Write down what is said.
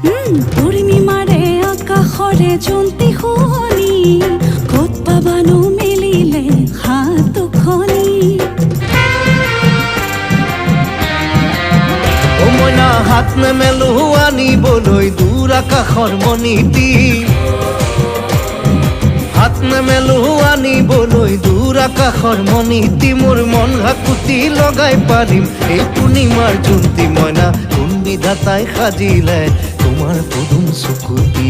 পূৰ্ণিমাৰে আকাশৰে জোনটি শুৱনি, ক'ত পাবানো মেলিলে হাতখনি। ও মইনা হাত নেমেলো আনিবলৈ দূৰ আকাশৰ মণিটি, হাত নেমেলো আনিবলৈ দূৰ আকাশৰ মণিটি। মোৰ মন হাকুতি লগাই পাৰিম এই পূৰ্ণিমাৰ জোনটি মইনা, কোন বিধাতাই সাজিলে তোমাৰ পদুম চকুটি।